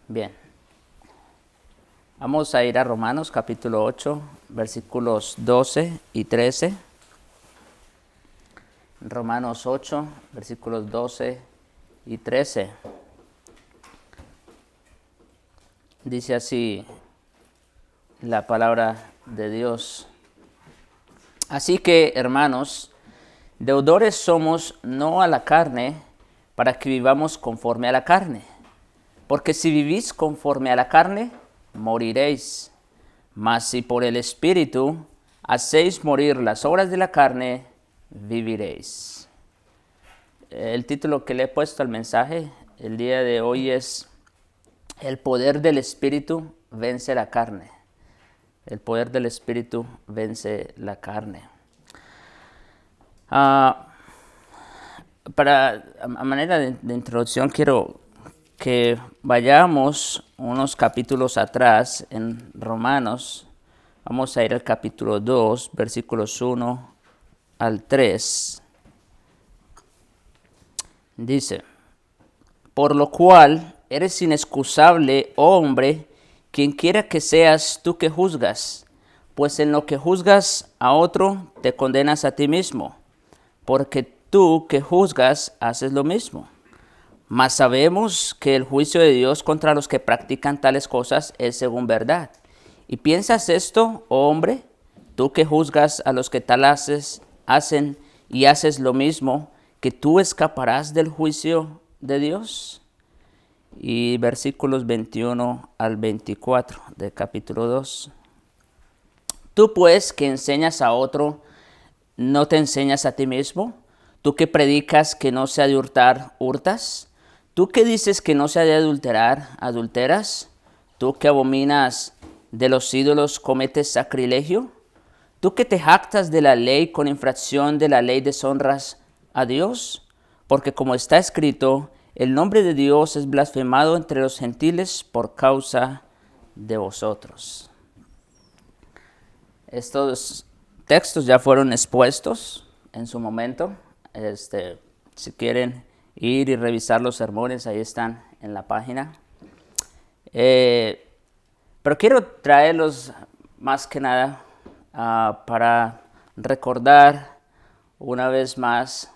Bien, vamos a ir a Romanos capítulo 8, versículos 12 y 13. Romanos 8, versículos 12 y 13. Dice así la palabra de Dios. Así que, hermanos, deudores somos no a la carne, para que vivamos conforme a la carne. Porque si vivís conforme a la carne, moriréis. Mas si por el Espíritu hacéis morir las obras de la carne, viviréis. El título que le he puesto al mensaje el día de hoy es: el poder del Espíritu vence la carne. El poder del Espíritu vence la carne. A manera de introducción, quiero que vayamos unos capítulos atrás en Romanos. Vamos a ir al capítulo 2, versículos 1 al 3. Dice: por lo cual eres inexcusable, oh hombre, quien quiera que seas tú que juzgas, pues en lo que juzgas a otro te condenas a ti mismo, porque tú que juzgas haces lo mismo. Mas sabemos que el juicio de Dios contra los que practican tales cosas es según verdad. ¿Y piensas esto, oh hombre? Tú que juzgas a los que tal hacen y haces lo mismo, ¿que tú escaparás del juicio de Dios? Y versículos 21 al 24 del capítulo 2. Tú pues que enseñas a otro, ¿no te enseñas a ti mismo? Tú que predicas que no se ha de hurtar, ¿hurtas? ¿Tú que dices que no se ha de adulterar, adulteras? ¿Tú que abominas de los ídolos, cometes sacrilegio? ¿Tú que te jactas de la ley, con infracción de la ley deshonras a Dios? Porque como está escrito, el nombre de Dios es blasfemado entre los gentiles por causa de vosotros. Estos textos ya fueron expuestos en su momento. Si quieren ir y revisar los sermones, ahí están en la página. Pero quiero traerlos más que nada para recordar una vez más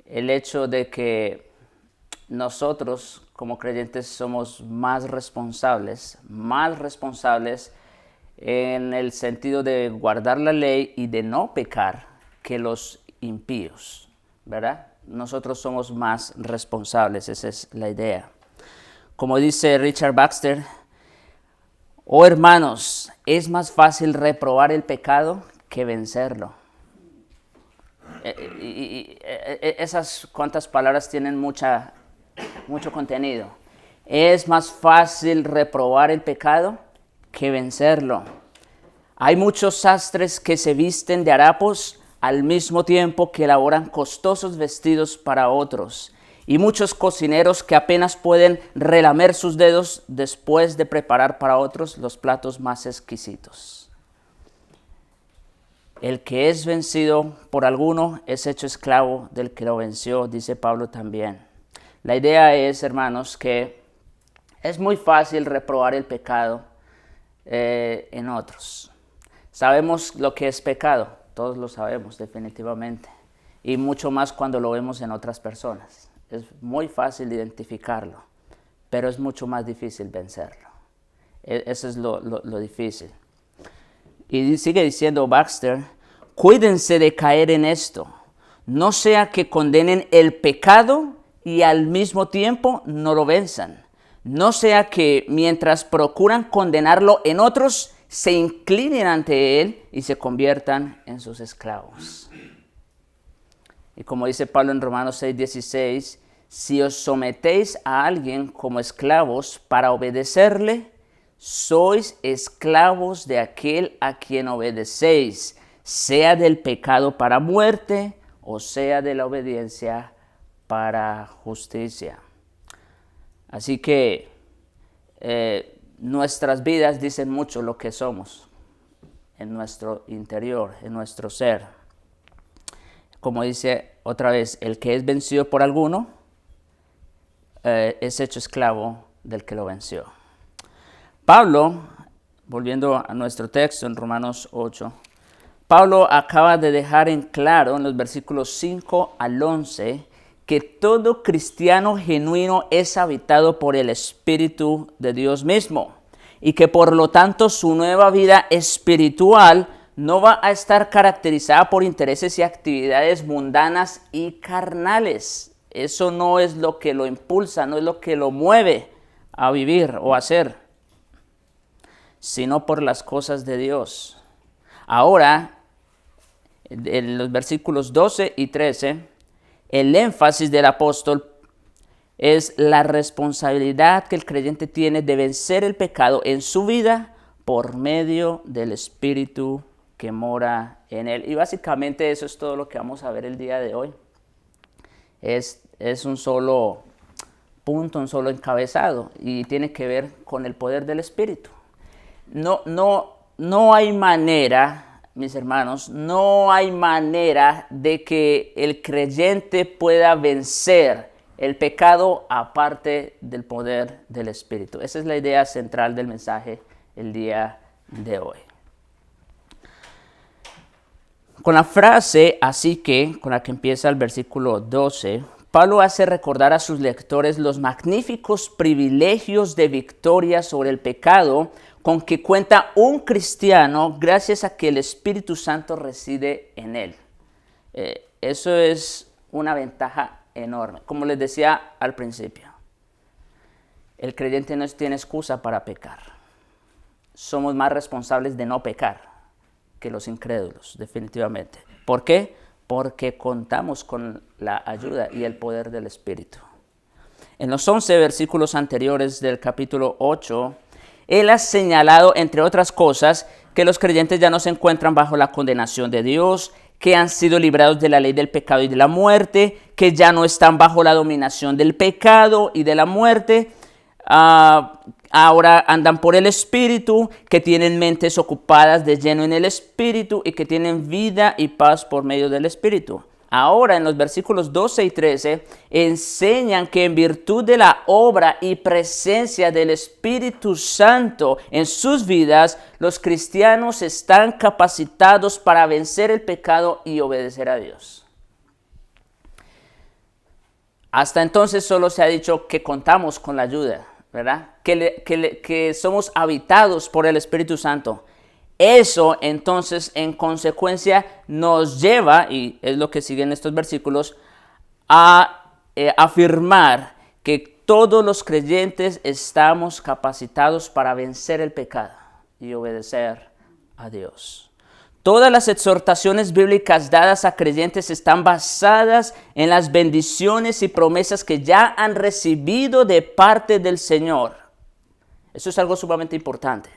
el hecho de que nosotros como creyentes somos más responsables en el sentido de guardar la ley y de no pecar que los impíos, ¿verdad? Nosotros somos más responsables, esa es la idea. Como dice Richard Baxter: oh hermanos, es más fácil reprobar el pecado que vencerlo. Esas cuantas palabras tienen mucho contenido. Es más fácil reprobar el pecado que vencerlo. Hay muchos sastres que se visten de harapos al mismo tiempo que elaboran costosos vestidos para otros, y muchos cocineros que apenas pueden relamer sus dedos después de preparar para otros los platos más exquisitos. El que es vencido por alguno es hecho esclavo del que lo venció, dice Pablo también. La idea es, hermanos, que es muy fácil reprobar el pecado en otros. Sabemos lo que es pecado, todos lo sabemos definitivamente, y mucho más cuando lo vemos en otras personas. Es muy fácil identificarlo, pero es mucho más difícil vencerlo. Eso es lo difícil. Y sigue diciendo Baxter: cuídense de caer en esto, no sea que condenen el pecado y al mismo tiempo no lo venzan. No sea que mientras procuran condenarlo en otros, se inclinen ante él y se conviertan en sus esclavos. Y como dice Pablo en Romanos 6:16, si os sometéis a alguien como esclavos para obedecerle, sois esclavos de aquel a quien obedecéis, sea del pecado para muerte o sea de la obediencia para justicia. Así que nuestras vidas dicen mucho lo que somos en nuestro interior, en nuestro ser. Como dice otra vez, el que es vencido por alguno es hecho esclavo del que lo venció. Pablo, volviendo a nuestro texto en Romanos 8, Pablo acaba de dejar en claro en los versículos 5 al 11 que todo cristiano genuino es habitado por el Espíritu de Dios mismo y que por lo tanto su nueva vida espiritual no va a estar caracterizada por intereses y actividades mundanas y carnales. Eso no es lo que lo impulsa, no es lo que lo mueve a vivir o a hacer, sino por las cosas de Dios. Ahora, en los versículos 12 y 13, el énfasis del apóstol es la responsabilidad que el creyente tiene de vencer el pecado en su vida por medio del Espíritu que mora en él. Y básicamente eso es todo lo que vamos a ver el día de hoy. Es un solo punto, un solo encabezado, y tiene que ver con el poder del Espíritu. No hay manera, mis hermanos, no hay manera de que el creyente pueda vencer el pecado aparte del poder del Espíritu. Esa es la idea central del mensaje el día de hoy. Con la frase "así que", con la que empieza el versículo 12, Pablo hace recordar a sus lectores los magníficos privilegios de victoria sobre el pecado con que cuenta un cristiano gracias a que el Espíritu Santo reside en él. Eso es una ventaja enorme. Como les decía al principio, el creyente no tiene excusa para pecar. Somos más responsables de no pecar que los incrédulos, definitivamente. ¿Por qué? Porque contamos con la ayuda y el poder del Espíritu. En los 11 versículos anteriores del capítulo 8, él ha señalado, entre otras cosas, que los creyentes ya no se encuentran bajo la condenación de Dios, que han sido librados de la ley del pecado y de la muerte, que ya no están bajo la dominación del pecado y de la muerte. Ahora andan por el Espíritu, que tienen mentes ocupadas de lleno en el Espíritu y que tienen vida y paz por medio del Espíritu. Ahora, en los versículos 12 y 13, enseñan que en virtud de la obra y presencia del Espíritu Santo en sus vidas, los cristianos están capacitados para vencer el pecado y obedecer a Dios. Hasta entonces solo se ha dicho que contamos con la ayuda, ¿verdad? Que somos habitados por el Espíritu Santo. Eso entonces en consecuencia nos lleva, y es lo que sigue en estos versículos, a afirmar que todos los creyentes estamos capacitados para vencer el pecado y obedecer a Dios. Todas las exhortaciones bíblicas dadas a creyentes están basadas en las bendiciones y promesas que ya han recibido de parte del Señor. Eso es algo sumamente importante.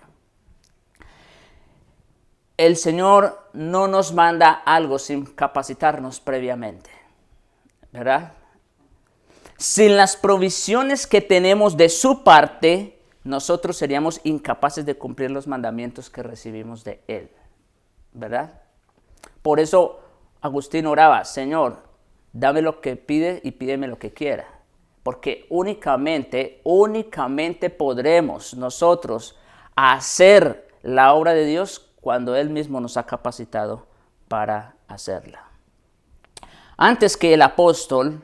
El Señor no nos manda algo sin capacitarnos previamente, ¿verdad? Sin las provisiones que tenemos de su parte, nosotros seríamos incapaces de cumplir los mandamientos que recibimos de Él, ¿verdad? Por eso Agustín oraba: Señor, dame lo que pide y pídeme lo que quiera. Porque únicamente podremos nosotros hacer la obra de Dios cuando Él mismo nos ha capacitado para hacerla. Antes que el apóstol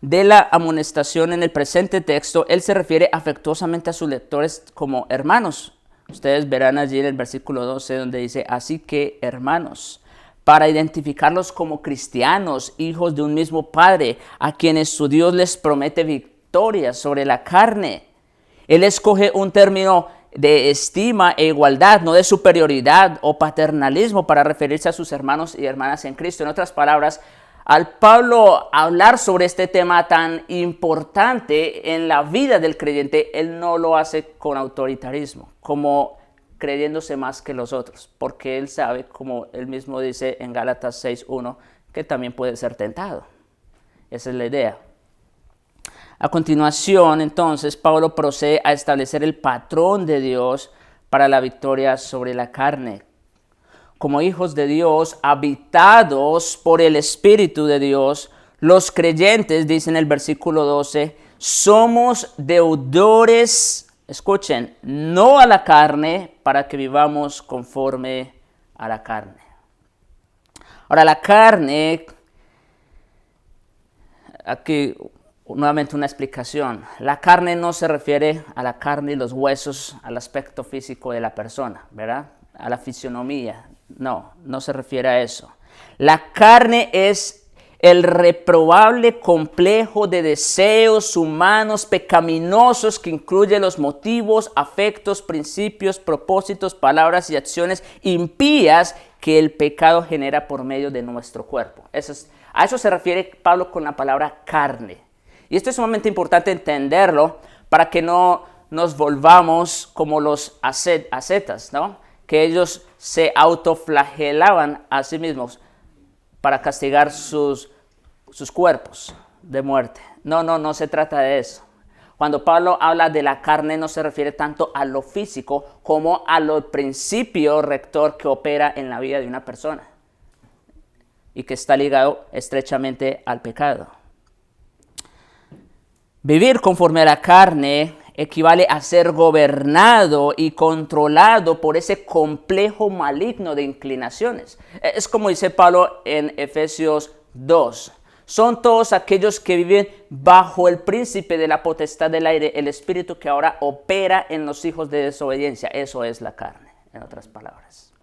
de la amonestación en el presente texto, él se refiere afectuosamente a sus lectores como hermanos. Ustedes verán allí en el versículo 12 donde dice: así que, hermanos, para identificarlos como cristianos, hijos de un mismo Padre, a quienes su Dios les promete victoria sobre la carne. Él escoge un término de estima e igualdad, no de superioridad o paternalismo, para referirse a sus hermanos y hermanas en Cristo. En otras palabras, al Pablo hablar sobre este tema tan importante en la vida del creyente, él no lo hace con autoritarismo, como creyéndose más que los otros, porque él sabe, como él mismo dice en Gálatas 6:1, que también puede ser tentado. Esa es la idea. A continuación, entonces, Pablo procede a establecer el patrón de Dios para la victoria sobre la carne. Como hijos de Dios, habitados por el Espíritu de Dios, los creyentes, dice en el versículo 12, somos deudores, escuchen, no a la carne, para que vivamos conforme a la carne. Ahora, la carne, aquí nuevamente una explicación. La carne no se refiere a la carne y los huesos, al aspecto físico de la persona, ¿verdad? A la fisionomía. No se refiere a eso. La carne es el reprobable complejo de deseos humanos pecaminosos que incluye los motivos, afectos, principios, propósitos, palabras y acciones impías que el pecado genera por medio de nuestro cuerpo. A eso se refiere Pablo con la palabra carne. Y esto es sumamente importante entenderlo para que no nos volvamos como los ascetas, ¿no? Que ellos se autoflagelaban a sí mismos para castigar sus cuerpos de muerte. No se trata de eso. Cuando Pablo habla de la carne no se refiere tanto a lo físico como a lo principio rector que opera en la vida de una persona y que está ligado estrechamente al pecado. Vivir conforme a la carne equivale a ser gobernado y controlado por ese complejo maligno de inclinaciones. Es como dice Pablo en Efesios 2. Son todos aquellos que viven bajo el príncipe de la potestad del aire, el espíritu que ahora opera en los hijos de desobediencia. Eso es la carne, en otras palabras.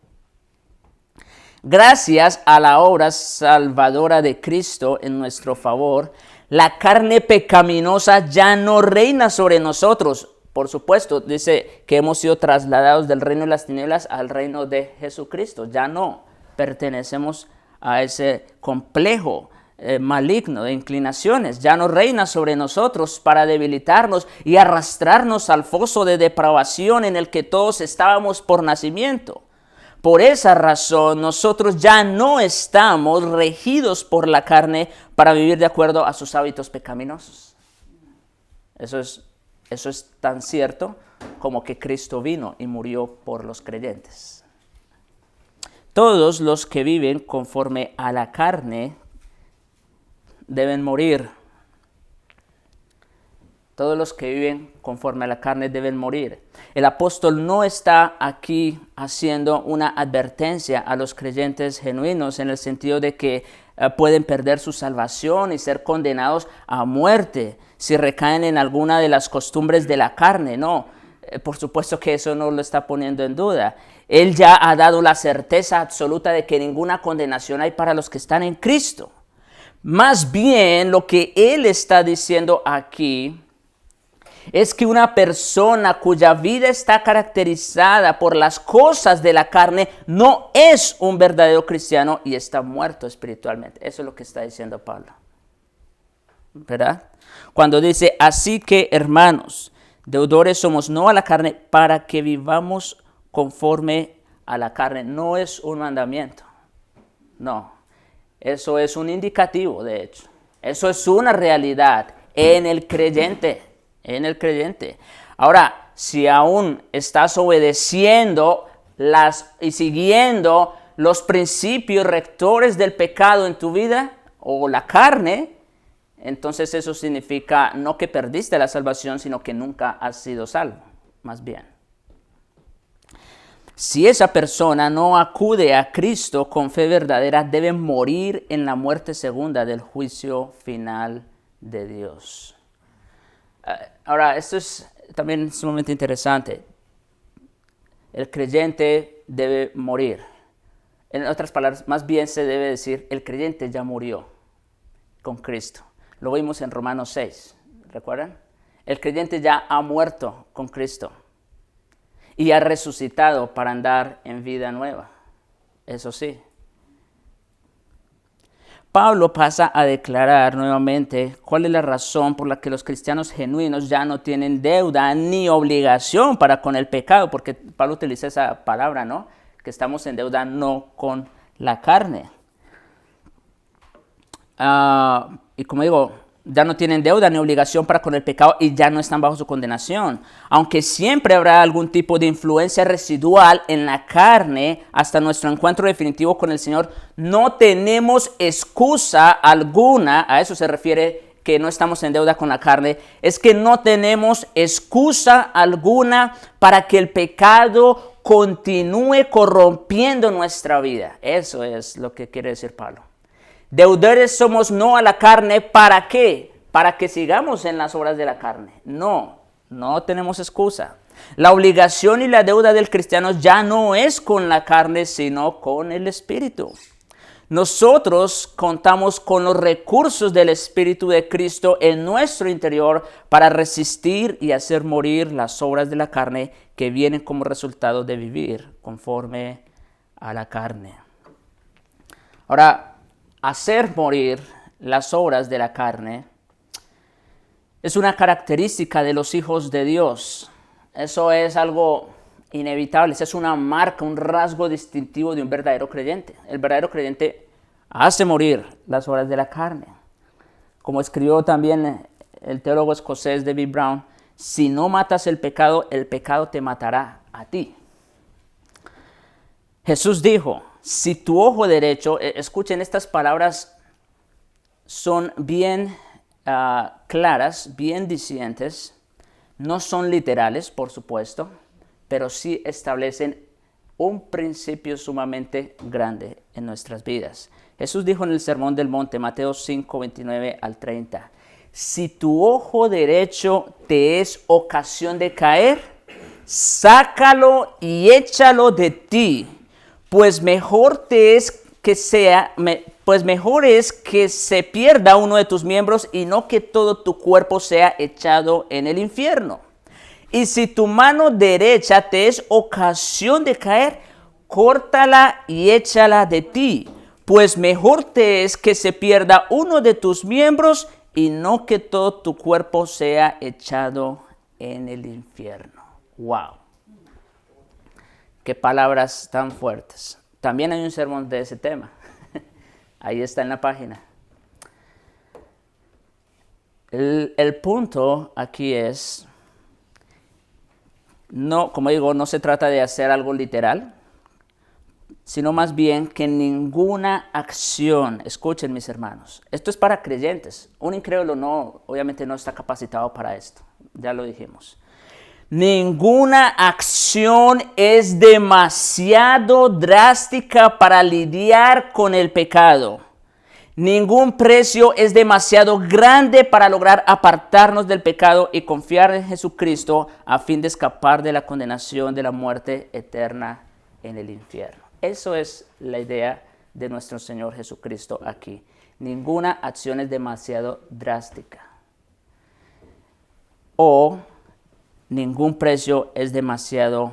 Gracias a la obra salvadora de Cristo en nuestro favor, la carne pecaminosa ya no reina sobre nosotros. Por supuesto, dice que hemos sido trasladados del reino de las tinieblas al reino de Jesucristo. Ya no pertenecemos a ese complejo maligno de inclinaciones. Ya no reina sobre nosotros para debilitarnos y arrastrarnos al foso de depravación en el que todos estábamos por nacimiento. Por esa razón, nosotros ya no estamos regidos por la carne para vivir de acuerdo a sus hábitos pecaminosos. Eso es tan cierto como que Cristo vino y murió por los creyentes. Todos los que viven conforme a la carne deben morir. Todos los que viven conforme a la carne deben morir. El apóstol no está aquí haciendo una advertencia a los creyentes genuinos en el sentido de que pueden perder su salvación y ser condenados a muerte si recaen en alguna de las costumbres de la carne. No, por supuesto que eso no lo está poniendo en duda. Él ya ha dado la certeza absoluta de que ninguna condenación hay para los que están en Cristo. Más bien, lo que él está diciendo aquí es que una persona cuya vida está caracterizada por las cosas de la carne no es un verdadero cristiano y está muerto espiritualmente. Eso es lo que está diciendo Pablo, ¿verdad? Cuando dice, así que hermanos, deudores somos no a la carne para que vivamos conforme a la carne. No es un mandamiento, no. Eso es un indicativo, de hecho. Eso es una realidad en el creyente. En el creyente. Ahora, si aún estás obedeciendo y siguiendo los principios rectores del pecado en tu vida o la carne, entonces eso significa no que perdiste la salvación, sino que nunca has sido salvo, más bien. Si esa persona no acude a Cristo con fe verdadera, debe morir en la muerte segunda del juicio final de Dios. Ahora, esto es también sumamente interesante. El creyente debe morir. En otras palabras, más bien se debe decir, el creyente ya murió con Cristo. Lo vimos en Romanos 6, ¿recuerdan? El creyente ya ha muerto con Cristo y ha resucitado para andar en vida nueva. Eso sí. Pablo pasa a declarar nuevamente cuál es la razón por la que los cristianos genuinos ya no tienen deuda ni obligación para con el pecado, porque Pablo utiliza esa palabra, ¿no? Que estamos en deuda no con la carne. Y como digo, ya no tienen deuda ni obligación para con el pecado y ya no están bajo su condenación. Aunque siempre habrá algún tipo de influencia residual en la carne hasta nuestro encuentro definitivo con el Señor, no tenemos excusa alguna. A eso se refiere que no estamos en deuda con la carne. Es que no tenemos excusa alguna para que el pecado continúe corrompiendo nuestra vida. Eso es lo que quiere decir Pablo. Deudores somos no a la carne, ¿para qué? Para que sigamos en las obras de la carne. No tenemos excusa. La obligación y la deuda del cristiano ya no es con la carne, sino con el Espíritu. Nosotros contamos con los recursos del Espíritu de Cristo en nuestro interior para resistir y hacer morir las obras de la carne que vienen como resultado de vivir conforme a la carne. Ahora, hacer morir las obras de la carne es una característica de los hijos de Dios. Eso es algo inevitable, esa es una marca, un rasgo distintivo de un verdadero creyente. El verdadero creyente hace morir las obras de la carne. Como escribió también el teólogo escocés David Brown, si no matas el pecado te matará a ti. Jesús dijo, si tu ojo derecho, escuchen estas palabras, son bien claras, bien dicientes, no son literales, por supuesto, pero sí establecen un principio sumamente grande en nuestras vidas. Jesús dijo en el Sermón del Monte, Mateo 5, 29 al 30, si tu ojo derecho te es ocasión de caer, sácalo y échalo de ti. Pues mejor es que se pierda uno de tus miembros y no que todo tu cuerpo sea echado en el infierno. Y si tu mano derecha te es ocasión de caer, córtala y échala de ti. Pues mejor te es que se pierda uno de tus miembros y no que todo tu cuerpo sea echado en el infierno. ¡Wow! Qué palabras tan fuertes. También hay un sermón de ese tema. Ahí está en la página. El punto aquí es, como digo, no se trata de hacer algo literal, sino más bien que ninguna acción, escuchen mis hermanos, esto es para creyentes. Un incrédulo obviamente no está capacitado para esto, ya lo dijimos. Ninguna acción es demasiado drástica para lidiar con el pecado. Ningún precio es demasiado grande para lograr apartarnos del pecado y confiar en Jesucristo a fin de escapar de la condenación de la muerte eterna en el infierno. Eso es la idea de nuestro Señor Jesucristo aquí. Ninguna acción es demasiado drástica. O ningún precio es demasiado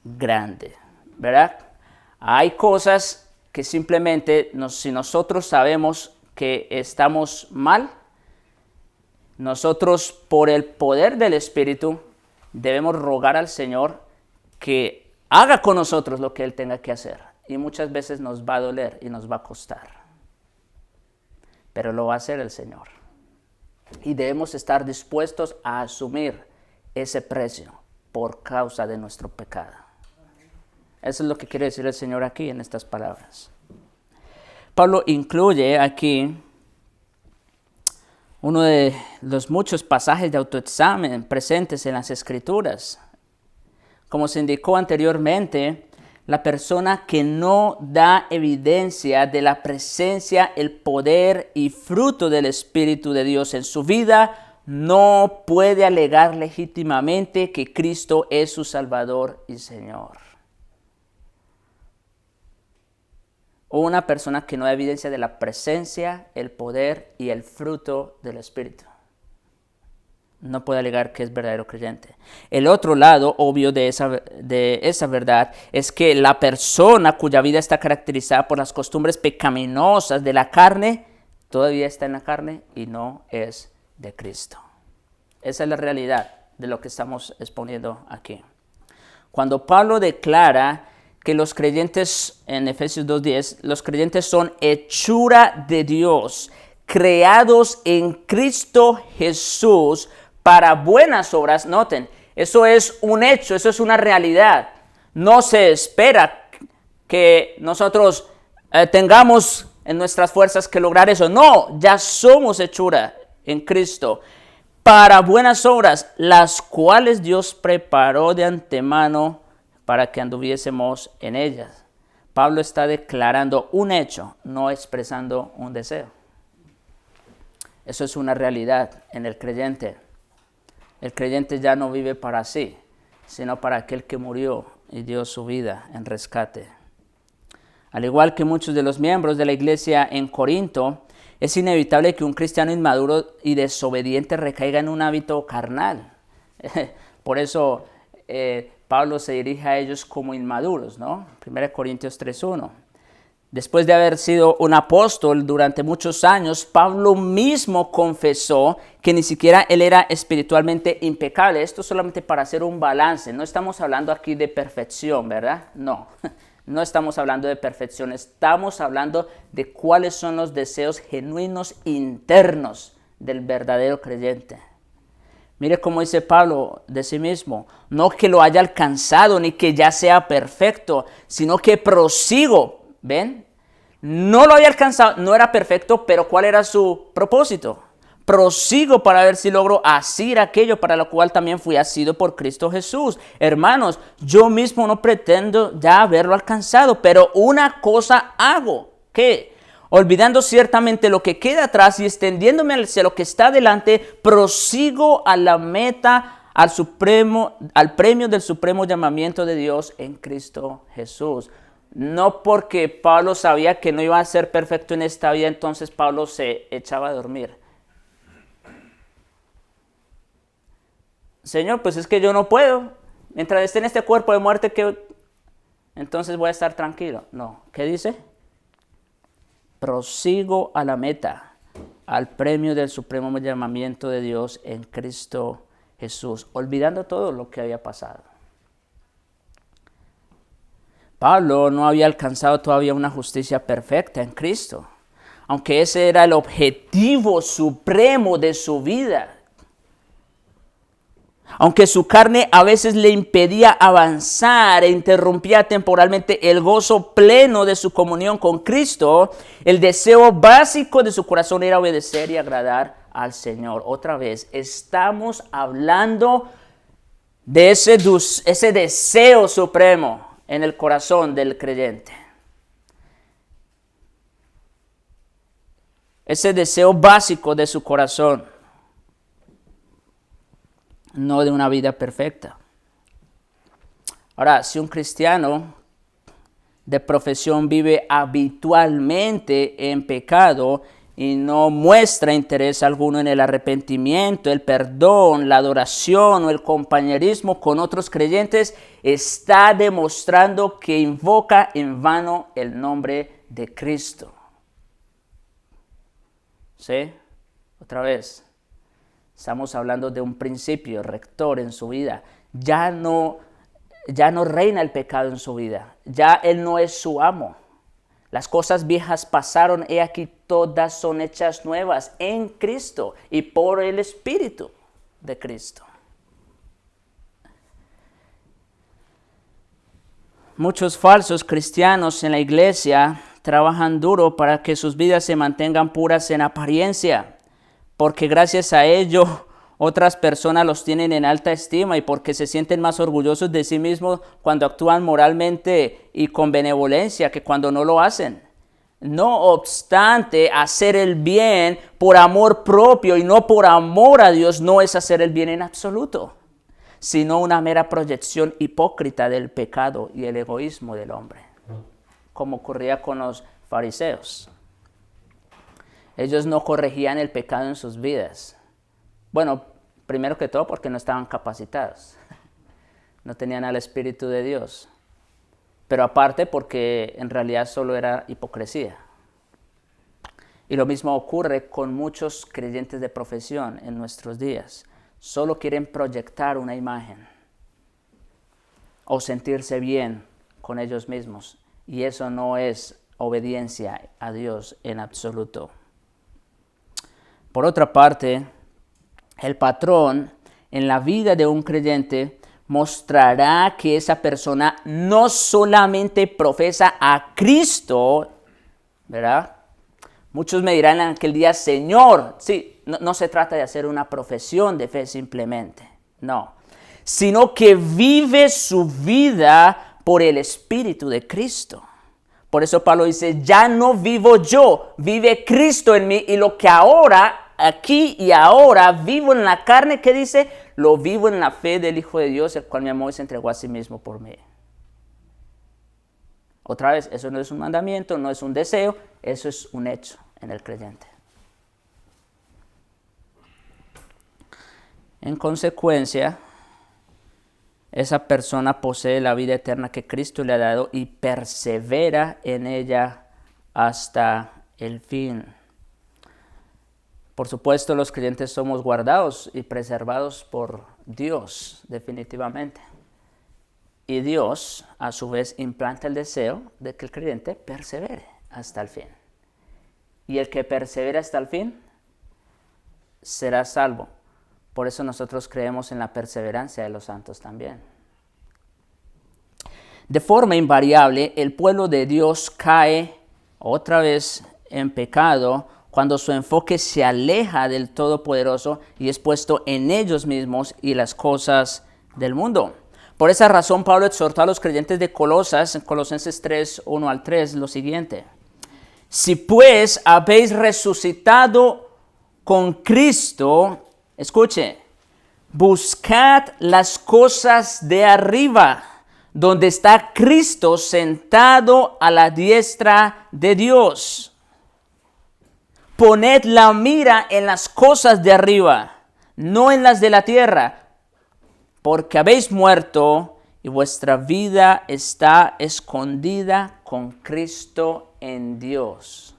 grande, ¿verdad? Hay cosas que simplemente, si nosotros sabemos que estamos mal, nosotros por el poder del Espíritu debemos rogar al Señor que haga con nosotros lo que Él tenga que hacer. Y muchas veces nos va a doler y nos va a costar. Pero lo va a hacer el Señor. Y debemos estar dispuestos a asumir ese precio por causa de nuestro pecado. Eso es lo que quiere decir el Señor aquí en estas palabras. Pablo incluye aquí uno de los muchos pasajes de autoexamen presentes en las Escrituras. Como se indicó anteriormente, la persona que no da evidencia de la presencia, el poder y fruto del Espíritu de Dios en su vida no puede alegar legítimamente que Cristo es su Salvador y Señor. O una persona que no da evidencia de la presencia, el poder y el fruto del Espíritu no puede alegar que es verdadero creyente. El otro lado obvio de esa verdad es que la persona cuya vida está caracterizada por las costumbres pecaminosas de la carne, todavía está en la carne y no es de Cristo. Esa es la realidad de lo que estamos exponiendo aquí. Cuando Pablo declara que los creyentes, en Efesios 2:10, los creyentes son hechura de Dios, creados en Cristo Jesús para buenas obras. Noten, eso es un hecho, eso es una realidad. No se espera que nosotros tengamos en nuestras fuerzas que lograr eso. No, ya somos hechura en Cristo para buenas obras, las cuales Dios preparó de antemano para que anduviésemos en ellas. Pablo está declarando un hecho, no expresando un deseo. Eso es una realidad en el creyente. El creyente ya no vive para sí, sino para aquel que murió y dio su vida en rescate. Al igual que muchos de los miembros de la iglesia en Corinto, es inevitable que un cristiano inmaduro y desobediente recaiga en un hábito carnal. Por eso Pablo se dirige a ellos como inmaduros, ¿no? 1 Corintios 3:1. Después de haber sido un apóstol durante muchos años, Pablo mismo confesó que ni siquiera él era espiritualmente impecable. Esto solamente para hacer un balance. No estamos hablando aquí de perfección, ¿verdad? No, no estamos hablando de perfección. Estamos hablando de cuáles son los deseos genuinos internos del verdadero creyente. Mire cómo dice Pablo de sí mismo, no que lo haya alcanzado ni que ya sea perfecto, sino que prosigo. ¿Ven? No lo había alcanzado, no era perfecto, pero ¿cuál era su propósito? Prosigo para ver si logro asir aquello para lo cual también fui asido por Cristo Jesús. Hermanos, yo mismo no pretendo ya haberlo alcanzado, pero una cosa hago, ¿qué? Olvidando ciertamente lo que queda atrás y extendiéndome hacia lo que está delante, prosigo a la meta, al premio del supremo llamamiento de Dios en Cristo Jesús. No porque Pablo sabía que no iba a ser perfecto en esta vida, entonces Pablo se echaba a dormir. Señor, pues es que yo no puedo. Mientras esté en este cuerpo de muerte, entonces voy a estar tranquilo. No, ¿qué dice? Prosigo a la meta, al premio del supremo llamamiento de Dios en Cristo Jesús, olvidando todo lo que había pasado. Pablo no había alcanzado todavía una justicia perfecta en Cristo, aunque ese era el objetivo supremo de su vida. Aunque su carne a veces le impedía avanzar e interrumpía temporalmente el gozo pleno de su comunión con Cristo, el deseo básico de su corazón era obedecer y agradar al Señor. Otra vez, estamos hablando de ese deseo supremo en el corazón del creyente. Ese deseo básico de su corazón, no de una vida perfecta. Ahora, si un cristiano de profesión vive habitualmente en pecado y no muestra interés alguno en el arrepentimiento, el perdón, la adoración o el compañerismo con otros creyentes, está demostrando que invoca en vano el nombre de Cristo. ¿Sí? Otra vez, estamos hablando de un principio rector en su vida. Ya no reina el pecado en su vida. Ya Él no es su amo. Las cosas viejas pasaron, he aquí todas son hechas nuevas en Cristo y por el Espíritu de Cristo. Muchos falsos cristianos en la iglesia trabajan duro para que sus vidas se mantengan puras en apariencia, porque gracias a ello otras personas los tienen en alta estima y porque se sienten más orgullosos de sí mismos cuando actúan moralmente y con benevolencia que cuando no lo hacen. No obstante, hacer el bien por amor propio y no por amor a Dios no es hacer el bien en absoluto, sino una mera proyección hipócrita del pecado y el egoísmo del hombre, como ocurría con los fariseos. Ellos no corregían el pecado en sus vidas. Bueno, primero que todo porque no estaban capacitados, no tenían al Espíritu de Dios, pero aparte porque en realidad solo era hipocresía. Y lo mismo ocurre con muchos creyentes de profesión en nuestros días. Solo quieren proyectar una imagen o sentirse bien con ellos mismos, y eso no es obediencia a Dios en absoluto. Por otra parte, el patrón en la vida de un creyente mostrará que esa persona no solamente profesa a Cristo, ¿verdad? Muchos me dirán en aquel día, Señor, sí, no se trata de hacer una profesión de fe simplemente, no, sino que vive su vida por el Espíritu de Cristo. Por eso Pablo dice, ya no vivo yo, vive Cristo en mí, y lo que ahora, aquí y ahora, vivo en la carne, ¿qué dice? Lo vivo en la fe del Hijo de Dios, el cual me amó y se entregó a sí mismo por mí. Otra vez, eso no es un mandamiento, no es un deseo, eso es un hecho en el creyente. En consecuencia, esa persona posee la vida eterna que Cristo le ha dado y persevera en ella hasta el fin. Por supuesto, los creyentes somos guardados y preservados por Dios, definitivamente. Y Dios, a su vez, implanta el deseo de que el creyente persevere hasta el fin. Y el que persevera hasta el fin será salvo. Por eso nosotros creemos en la perseverancia de los santos también. De forma invariable, el pueblo de Dios cae otra vez en pecado cuando su enfoque se aleja del Todopoderoso y es puesto en ellos mismos y las cosas del mundo. Por esa razón, Pablo exhortó a los creyentes de Colosas, en Colosenses 3, 1 al 3, lo siguiente. Si pues habéis resucitado con Cristo, escuche, buscad las cosas de arriba, donde está Cristo sentado a la diestra de Dios. Poned la mira en las cosas de arriba, no en las de la tierra, porque habéis muerto y vuestra vida está escondida con Cristo en Dios.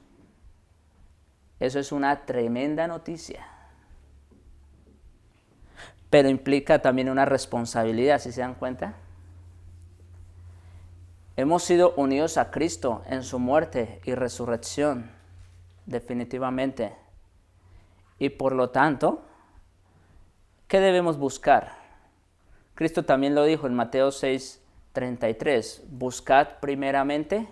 Eso es una tremenda noticia. Pero implica también una responsabilidad, ¿sí se dan cuenta? Hemos sido unidos a Cristo en su muerte y resurrección, definitivamente. Y por lo tanto, ¿qué debemos buscar? Cristo también lo dijo en Mateo 6:33, buscad primeramente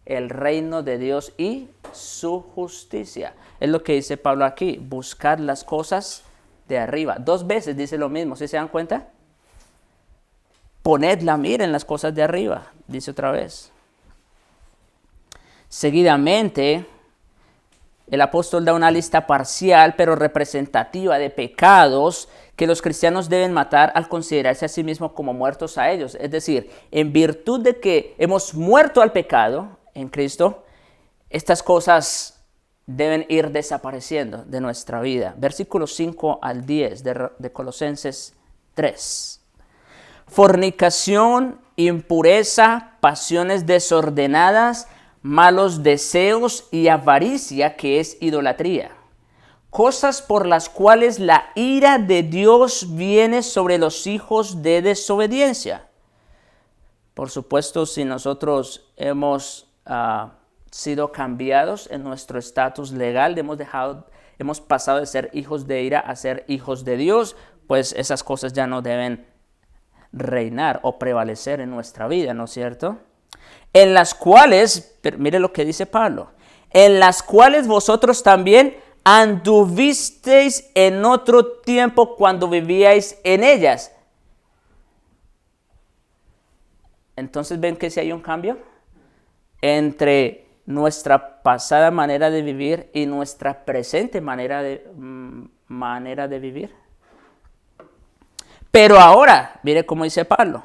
el reino de Dios y su justicia. Es lo que dice Pablo aquí, buscad las cosas de arriba. 2 veces dice lo mismo, ¿sí se dan cuenta? Poned la mira en las cosas de arriba, dice otra vez. Seguidamente, el apóstol da una lista parcial pero representativa de pecados que los cristianos deben matar al considerarse a sí mismos como muertos a ellos. Es decir, en virtud de que hemos muerto al pecado en Cristo, estas cosas deben ir desapareciendo de nuestra vida. Versículos 5 al 10 de Colosenses 3. Fornicación, impureza, pasiones desordenadas, malos deseos y avaricia, que es idolatría. Cosas por las cuales la ira de Dios viene sobre los hijos de desobediencia. Por supuesto, si nosotros hemos sido cambiados en nuestro estatus legal, hemos pasado de ser hijos de ira a ser hijos de Dios, pues esas cosas ya no deben reinar o prevalecer en nuestra vida, ¿no es cierto? En las cuales, mire lo que dice Pablo, en las cuales vosotros también anduvisteis en otro tiempo cuando vivíais en ellas. Entonces, ¿ven que si hay un cambio entre nuestra pasada manera de vivir y nuestra presente manera de vivir? Pero ahora, mire cómo dice Pablo,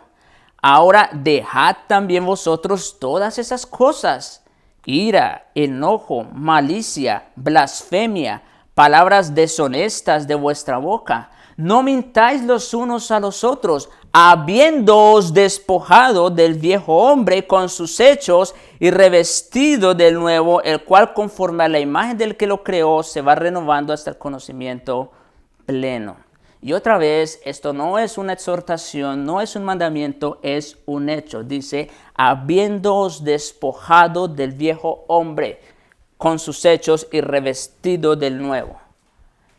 ahora dejad también vosotros todas esas cosas, ira, enojo, malicia, blasfemia, palabras deshonestas de vuestra boca. No mintáis los unos a los otros, habiéndoos despojado del viejo hombre con sus hechos y revestido del nuevo, el cual conforme a la imagen del que lo creó se va renovando hasta el conocimiento pleno. Y otra vez, esto no es una exhortación, no es un mandamiento, es un hecho. Dice, habiéndoos despojado del viejo hombre con sus hechos y revestido del nuevo.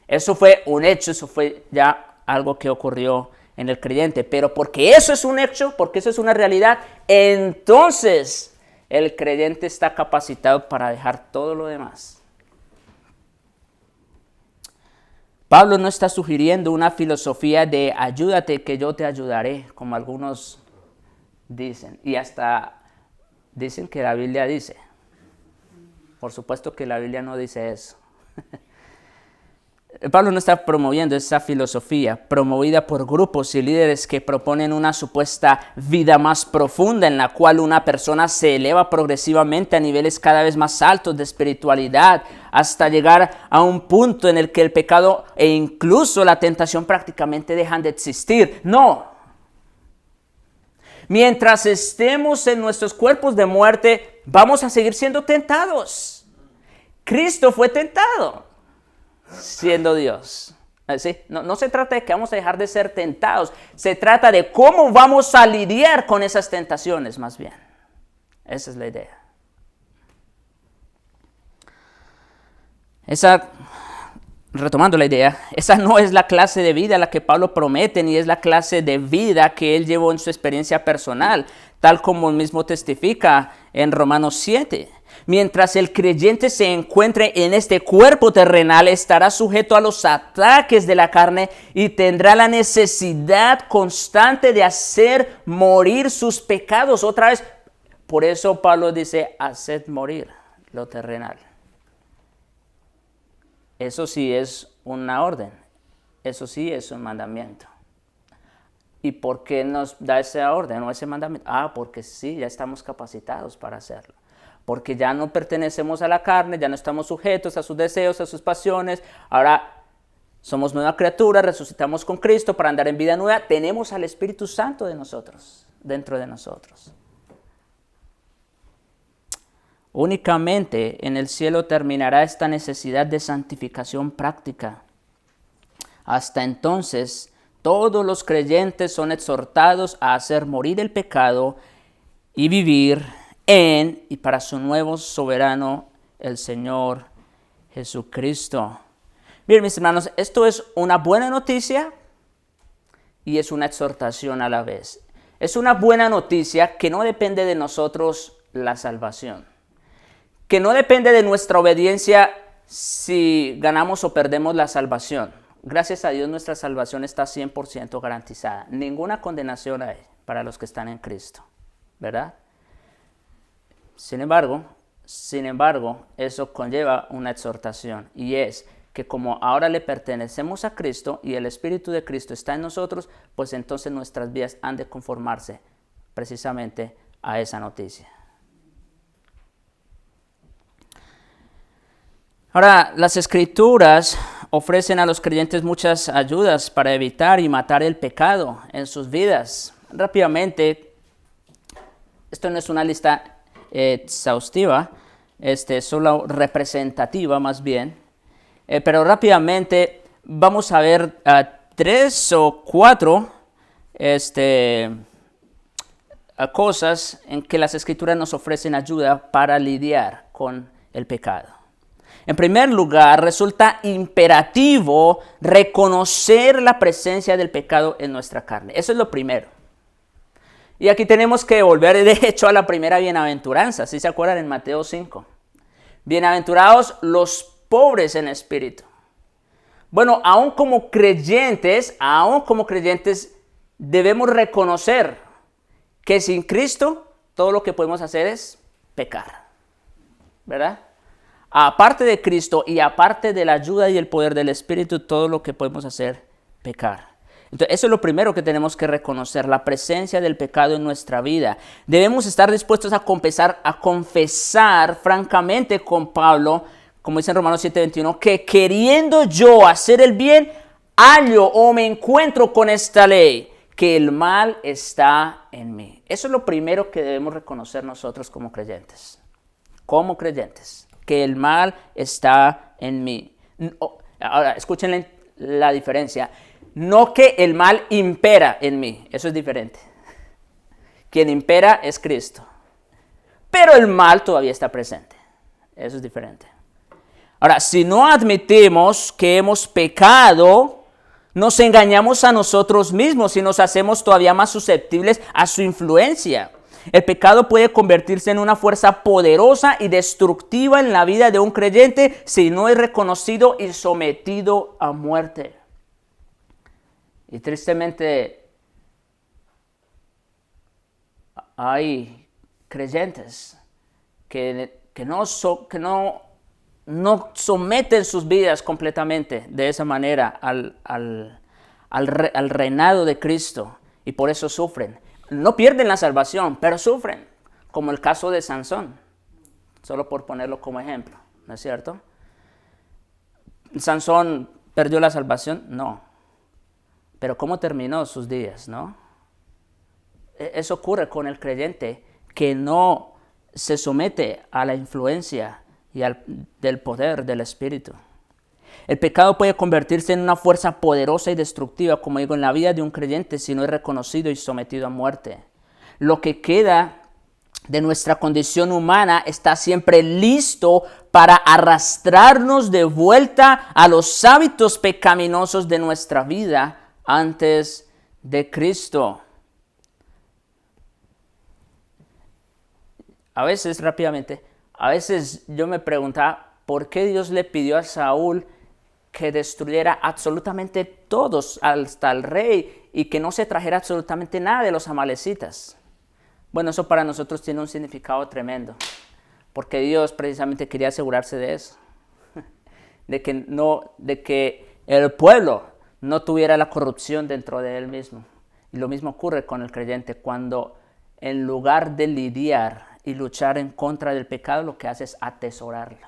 Eso fue un hecho, eso fue ya algo que ocurrió en el creyente. Pero porque eso es un hecho, porque eso es una realidad, entonces el creyente está capacitado para dejar todo lo demás. Pablo no está sugiriendo una filosofía de ayúdate que yo te ayudaré, como algunos dicen. Y hasta dicen que la Biblia dice. Por supuesto que la Biblia no dice eso. Pablo no está promoviendo esa filosofía promovida por grupos y líderes que proponen una supuesta vida más profunda en la cual una persona se eleva progresivamente a niveles cada vez más altos de espiritualidad hasta llegar a un punto en el que el pecado e incluso la tentación prácticamente dejan de existir. No. Mientras estemos en nuestros cuerpos de muerte, vamos a seguir siendo tentados. Cristo fue tentado siendo Dios. ¿Sí? No se trata de que vamos a dejar de ser tentados, se trata de cómo vamos a lidiar con esas tentaciones más bien. Esa es la idea. Retomando la idea, esa no es la clase de vida a la que Pablo promete, ni es la clase de vida que él llevó en su experiencia personal, tal como él mismo testifica en Romanos 7. Mientras el creyente se encuentre en este cuerpo terrenal, estará sujeto a los ataques de la carne y tendrá la necesidad constante de hacer morir sus pecados. Otra vez, por eso Pablo dice, haced morir lo terrenal. Eso sí es una orden, eso sí es un mandamiento. ¿Y por qué nos da esa orden o ese mandamiento? Porque sí, ya estamos capacitados para hacerlo. Porque ya no pertenecemos a la carne, ya no estamos sujetos a sus deseos, a sus pasiones. Ahora somos nueva criatura, resucitamos con Cristo para andar en vida nueva. Tenemos al Espíritu Santo de nosotros, dentro de nosotros. Únicamente en el cielo terminará esta necesidad de santificación práctica. Hasta entonces, todos los creyentes son exhortados a hacer morir el pecado y vivir en y para su nuevo soberano, el Señor Jesucristo. Bien, mis hermanos, esto es una buena noticia y es una exhortación a la vez. Es una buena noticia que no depende de nosotros la salvación, que no depende de nuestra obediencia si ganamos o perdemos la salvación. Gracias a Dios nuestra salvación está 100% garantizada. Ninguna condenación hay para los que están en Cristo, ¿verdad? Sin embargo, eso conlleva una exhortación y es que como ahora le pertenecemos a Cristo y el Espíritu de Cristo está en nosotros, pues entonces nuestras vidas han de conformarse precisamente a esa noticia. Ahora, las Escrituras ofrecen a los creyentes muchas ayudas para evitar y matar el pecado en sus vidas. Rápidamente, esto no es una lista exhaustiva, solo representativa más bien, pero rápidamente vamos a ver 3 o 4 cosas en que las Escrituras nos ofrecen ayuda para lidiar con el pecado. En primer lugar, resulta imperativo reconocer la presencia del pecado en nuestra carne. Eso es lo primero. Y aquí tenemos que volver, de hecho, a la primera bienaventuranza. ¿Sí se acuerdan en Mateo 5? Bienaventurados los pobres en espíritu. Bueno, aún como creyentes, debemos reconocer que sin Cristo todo lo que podemos hacer es pecar, ¿verdad? Aparte de Cristo y aparte de la ayuda y el poder del Espíritu, todo lo que podemos hacer, pecar. Entonces, eso es lo primero que tenemos que reconocer, la presencia del pecado en nuestra vida. Debemos estar dispuestos a confesar francamente con Pablo, como dice en Romanos 7:21, que queriendo yo hacer el bien, hallo o me encuentro con esta ley, que el mal está en mí. Eso es lo primero que debemos reconocer nosotros como creyentes. Que el mal está en mí. Ahora, escuchen la diferencia. No que el mal impera en mí, eso es diferente. Quien impera es Cristo. Pero el mal todavía está presente, eso es diferente. Ahora, si no admitimos que hemos pecado, nos engañamos a nosotros mismos y nos hacemos todavía más susceptibles a su influencia. El pecado puede convertirse en una fuerza poderosa y destructiva en la vida de un creyente si no es reconocido y sometido a muerte. Y tristemente hay creyentes que no someten sus vidas completamente de esa manera al reinado de Cristo y por eso sufren. No pierden la salvación, pero sufren, como el caso de Sansón, solo por ponerlo como ejemplo, ¿no es cierto? ¿Sansón perdió la salvación? No. Pero ¿cómo terminó sus días, no? Eso ocurre con el creyente que no se somete a la influencia del poder del Espíritu. El pecado puede convertirse en una fuerza poderosa y destructiva, como digo, en la vida de un creyente si no es reconocido y sometido a muerte. Lo que queda de nuestra condición humana está siempre listo para arrastrarnos de vuelta a los hábitos pecaminosos de nuestra vida antes de Cristo. A veces yo me preguntaba, ¿por qué Dios le pidió a Saúl que destruyera absolutamente todos hasta el rey y que no se trajera absolutamente nada de los amalecitas? Bueno, eso para nosotros tiene un significado tremendo, porque Dios precisamente quería asegurarse de eso, de que el pueblo no tuviera la corrupción dentro de él mismo. Y lo mismo ocurre con el creyente cuando en lugar de lidiar y luchar en contra del pecado, lo que hace es atesorarlo.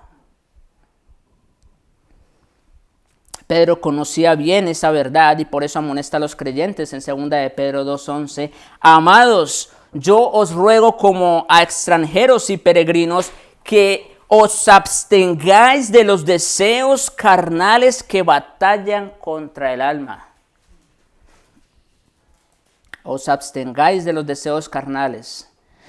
Pedro conocía bien esa verdad y por eso amonesta a los creyentes en 2 de Pedro 2:11. Amados, yo os ruego como a extranjeros y peregrinos que os abstengáis de los deseos carnales que batallan contra el alma. Os abstengáis de los deseos carnales.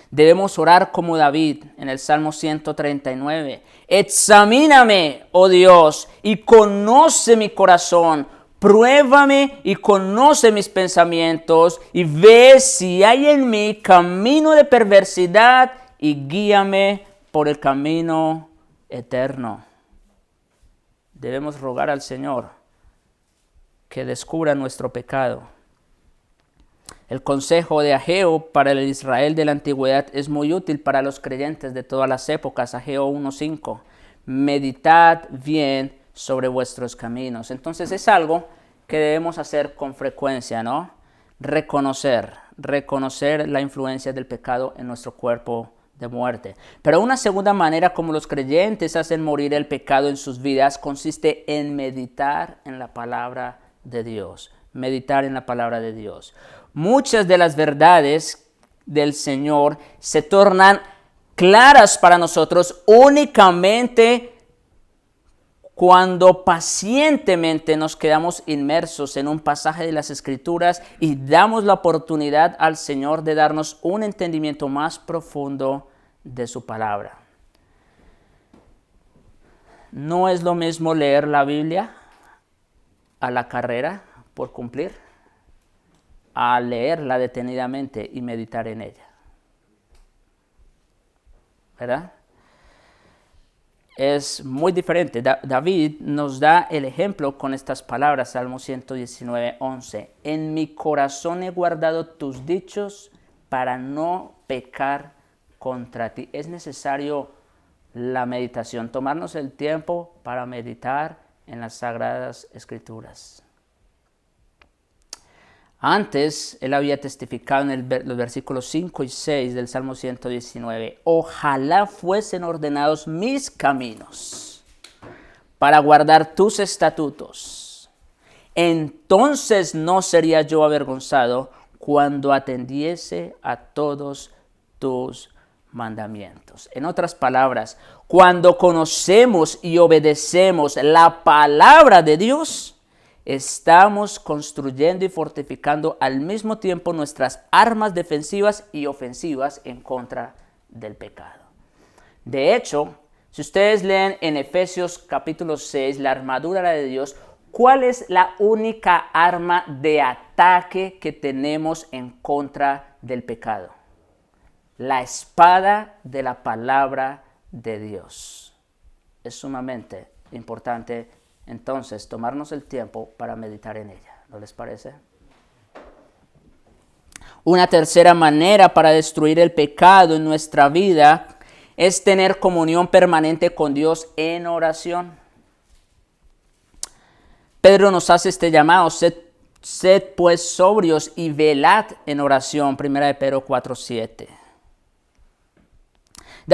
Debemos orar como David en el Salmo 139. Examíname, oh Dios, y conoce mi corazón. Pruébame y conoce mis pensamientos y ve si hay en mí camino de perversidad y guíame por el camino eterno. Debemos rogar al Señor que descubra nuestro pecado. El consejo de Ageo para el Israel de la antigüedad es muy útil para los creyentes de todas las épocas. Ageo 1:5. Meditad bien sobre vuestros caminos. Entonces es algo que debemos hacer con frecuencia, ¿no? Reconocer la influencia del pecado en nuestro cuerpo de muerte. Pero una segunda manera como los creyentes hacen morir el pecado en sus vidas consiste en meditar en la palabra de Dios. Meditar en la palabra de Dios. Muchas de las verdades del Señor se tornan claras para nosotros únicamente cuando pacientemente nos quedamos inmersos en un pasaje de las Escrituras y damos la oportunidad al Señor de darnos un entendimiento más profundo de su palabra. No es lo mismo leer la Biblia a la carrera por cumplir, a leerla detenidamente y meditar en ella. ¿Verdad? Es muy diferente. David nos da el ejemplo con estas palabras, Salmo 119:11. En mi corazón he guardado tus dichos para no pecar contra ti. Es necesario la meditación, tomarnos el tiempo para meditar en las Sagradas Escrituras. Antes, él había testificado en los versículos 5 y 6 del Salmo 119. Ojalá fuesen ordenados mis caminos para guardar tus estatutos. Entonces no sería yo avergonzado cuando atendiese a todos tus mandamientos. En otras palabras, cuando conocemos y obedecemos la palabra de Dios, estamos construyendo y fortificando al mismo tiempo nuestras armas defensivas y ofensivas en contra del pecado. De hecho, Si ustedes leen en Efesios capítulo 6, la armadura de Dios, ¿cuál es la única arma de ataque que tenemos en contra del pecado? La espada de la palabra de Dios. Es sumamente importante entonces tomarnos el tiempo para meditar en ella. ¿No les parece? Una tercera manera para destruir el pecado en nuestra vida es tener comunión permanente con Dios en oración. Pedro nos hace este llamado: sed pues sobrios y velad en oración. 1 de Pedro 4:7.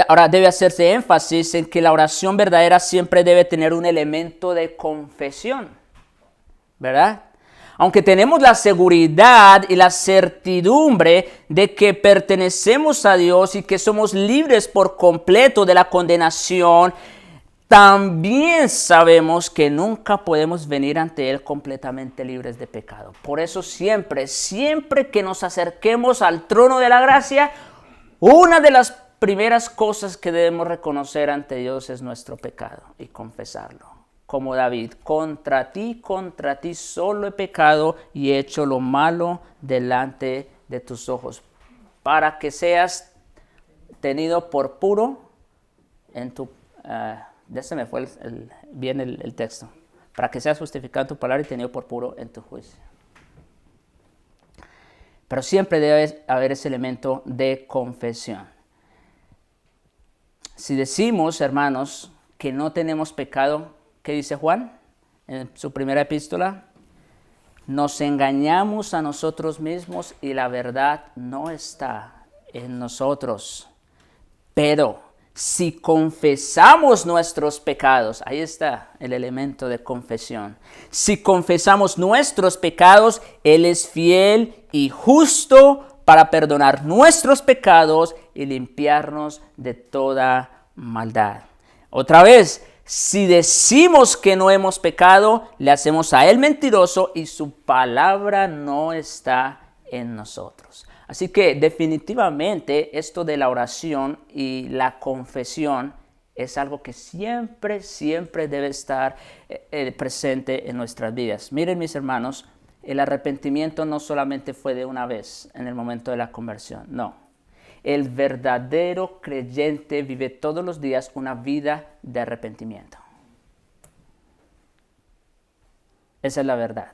Ahora debe hacerse énfasis en que la oración verdadera siempre debe tener un elemento de confesión, ¿verdad? Aunque tenemos la seguridad y la certidumbre de que pertenecemos a Dios y que somos libres por completo de la condenación, también sabemos que nunca podemos venir ante Él completamente libres de pecado. Por eso siempre que nos acerquemos al trono de la gracia, una de las primeras cosas que debemos reconocer ante Dios es nuestro pecado y confesarlo. Como David: contra ti solo he pecado y he hecho lo malo delante de tus ojos, para que seas tenido por puro en tu... ya se me fue bien el texto. Para que seas justificado en tu palabra y tenido por puro en tu juicio. Pero siempre debe haber ese elemento de confesión. Si decimos, hermanos, que no tenemos pecado, ¿qué dice Juan en su primera epístola? Nos engañamos a nosotros mismos y la verdad no está en nosotros. Pero si confesamos nuestros pecados, ahí está el elemento de confesión. Si confesamos nuestros pecados, Él es fiel y justo para perdonar nuestros pecados y limpiarnos de toda maldad. Otra vez, si decimos que no hemos pecado, le hacemos a Él mentiroso y su palabra no está en nosotros. Así que definitivamente esto de la oración y la confesión es algo que siempre debe estar presente en nuestras vidas. Miren, mis hermanos, el arrepentimiento no solamente fue de una vez en el momento de la conversión, no. El verdadero creyente vive todos los días una vida de arrepentimiento. Esa es la verdad.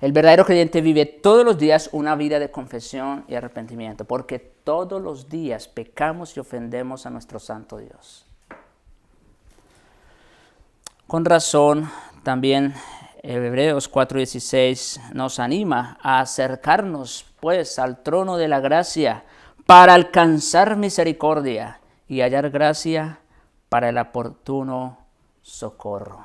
El verdadero creyente vive todos los días una vida de confesión y arrepentimiento, porque todos los días pecamos y ofendemos a nuestro santo Dios. Con razón, también Hebreos 4:16 nos anima a acercarnos pues al trono de la gracia para alcanzar misericordia y hallar gracia para el oportuno socorro.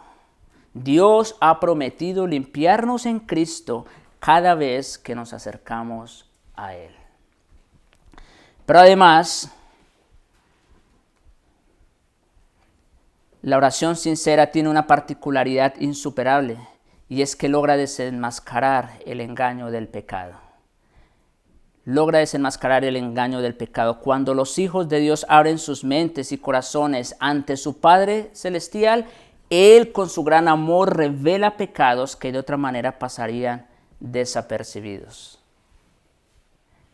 Dios ha prometido limpiarnos en Cristo cada vez que nos acercamos a Él. Pero además, la oración sincera tiene una particularidad insuperable, y es que logra desenmascarar el engaño del pecado. Logra desenmascarar el engaño del pecado. Cuando los hijos de Dios abren sus mentes y corazones ante su Padre Celestial, Él con su gran amor revela pecados que de otra manera pasarían desapercibidos.